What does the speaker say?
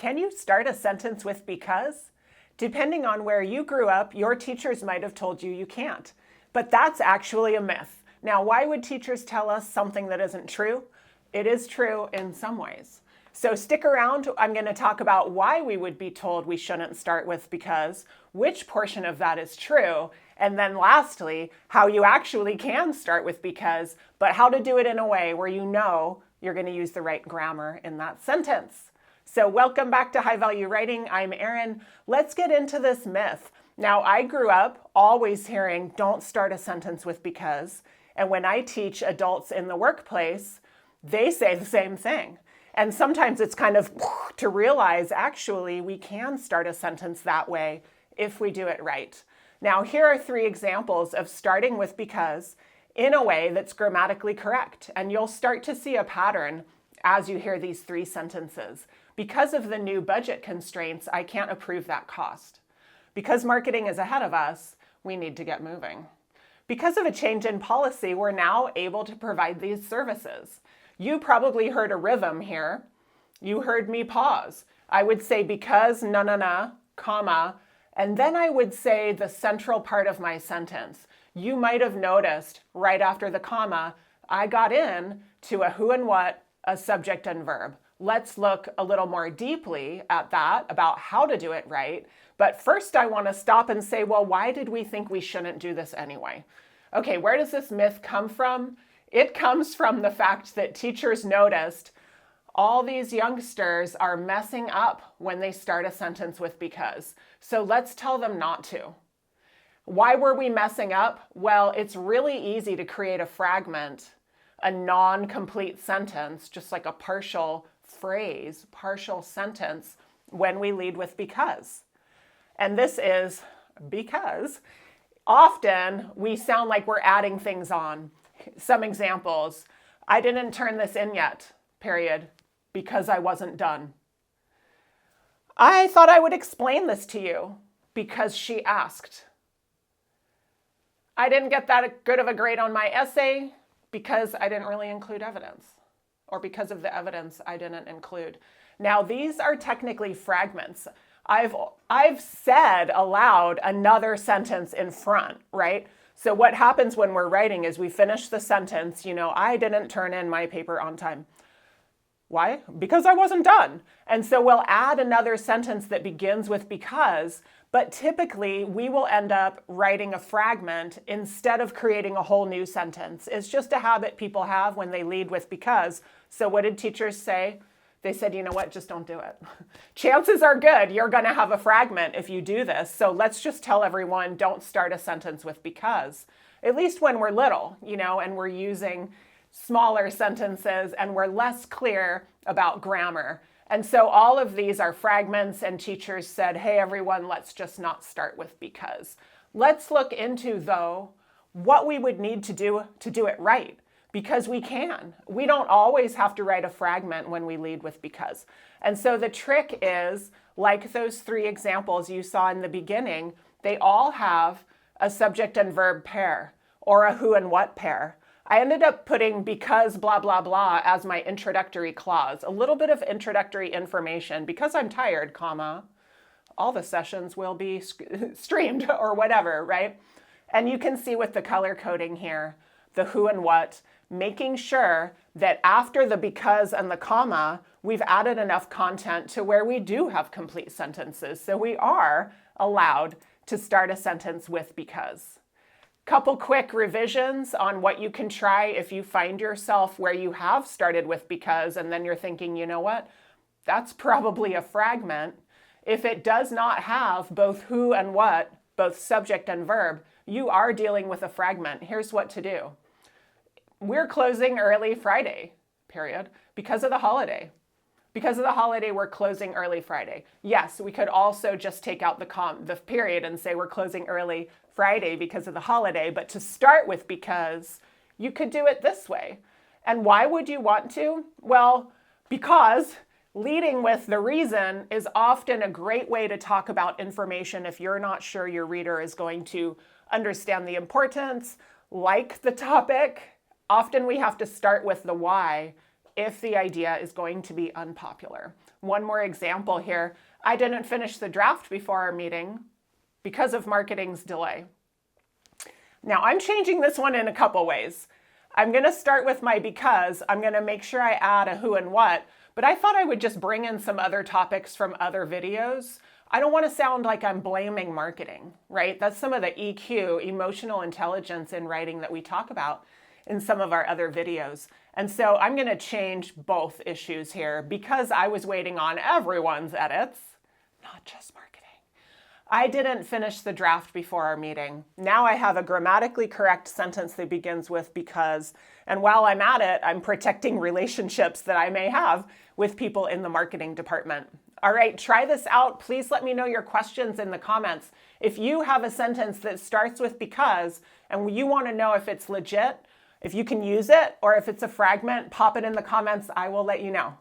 Can you start a sentence with because? Depending on where you grew up, your teachers might have told you you can't. But that's actually a myth. Now, why would teachers tell us something that isn't true? It is true in some ways. So stick around. I'm going to talk about why we would be told we shouldn't start with because, which portion of that is true, and then lastly, how you actually can start with because, but how to do it in a way where you know you're going to use the right grammar in that sentence. So welcome back to High Value Writing. I'm Erin. Let's get into this myth. Now, I grew up always hearing, don't start a sentence with because. And when I teach adults in the workplace, they say the same thing. And sometimes it's kind of to realize, actually, we can start a sentence that way if we do it right. Now, here are 3 examples of starting with because in a way that's grammatically correct. And you'll start to see a pattern as you hear these 3 sentences. Because of the new budget constraints, I can't approve that cost. Because marketing is ahead of us, we need to get moving. Because of a change in policy, we're now able to provide these services. You probably heard a rhythm here. You heard me pause. I would say because, comma, and then I would say the central part of my sentence. You might have noticed right after the comma, I got in to a who and what, a subject and verb. Let's look a little more deeply at that, about how to do it right. But first I want to stop and say, well, why did we think we shouldn't do this anyway? Okay, where does this myth come from? It comes from the fact that teachers noticed all these youngsters are messing up when they start a sentence with because. So let's tell them not to. Why were we messing up? Well, it's really easy to create a fragment, a non-complete sentence, just like a partial phrase, partial sentence, when we lead with because. And this is because often we sound like we're adding things on. Some examples. I didn't turn this in yet, period, because I wasn't done. I thought I would explain this to you because she asked. I didn't get that good of a grade on my essay because I didn't really include evidence, or because of the evidence I didn't include. Now, these are technically fragments. I've said aloud another sentence in front, right? So what happens when we're writing is we finish the sentence, I didn't turn in my paper on time. Why? Because I wasn't done. And so we'll add another sentence that begins with because, but typically we will end up writing a fragment instead of creating a whole new sentence. It's just a habit people have when they lead with because. So what did teachers say? They said, you know what, just don't do it. Chances are good you're going to have a fragment if you do this. So let's just tell everyone, don't start a sentence with because. At least when we're little, and we're using smaller sentences and we're less clear about grammar. And so all of these are fragments, and teachers said, hey, everyone, let's just not start with because. Let's look into, though, what we would need to do it right. Because we can. We don't always have to write a fragment when we lead with because. And so the trick is, like those 3 examples you saw in the beginning, they all have a subject and verb pair or a who and what pair. I ended up putting because blah, blah, blah as my introductory clause, a little bit of introductory information. Because I'm tired, comma, all the sessions will be streamed or whatever, right? And you can see with the color coding here, the who and what, making sure that after the because and the comma, we've added enough content to where we do have complete sentences. So we are allowed to start a sentence with because. Couple quick revisions on what you can try if you find yourself where you have started with because and then you're thinking, you know what, that's probably a fragment. If it does not have both who and what, both subject and verb, you are dealing with a fragment. Here's what to do. We're closing early Friday, period, because of the holiday. Because of the holiday, we're closing early Friday. Yes, we could also just take out the period and say we're closing early Friday because of the holiday. But to start with because, you could do it this way. And why would you want to? Well, because leading with the reason is often a great way to talk about information if you're not sure your reader is going to understand the importance, like the topic. Often we have to start with the why if the idea is going to be unpopular. one more example here. I didn't finish the draft before our meeting because of marketing's delay. Now I'm changing this one in a couple ways. I'm going to start with my because. I'm going to make sure I add a who and what, but I thought I would just bring in some other topics from other videos. I don't want to sound like I'm blaming marketing, right? That's some of the EQ, emotional intelligence in writing that we talk about in some of our other videos. And so I'm going to change both issues here because I was waiting on everyone's edits, not just marketing. I didn't finish the draft before our meeting. Now I have a grammatically correct sentence that begins with because, and while I'm at it, I'm protecting relationships that I may have with people in the marketing department. All right, try this out. Please let me know your questions in the comments. If you have a sentence that starts with because, and you want to know if it's legit, if you can use it, or if it's a fragment, pop it in the comments. I will let you know.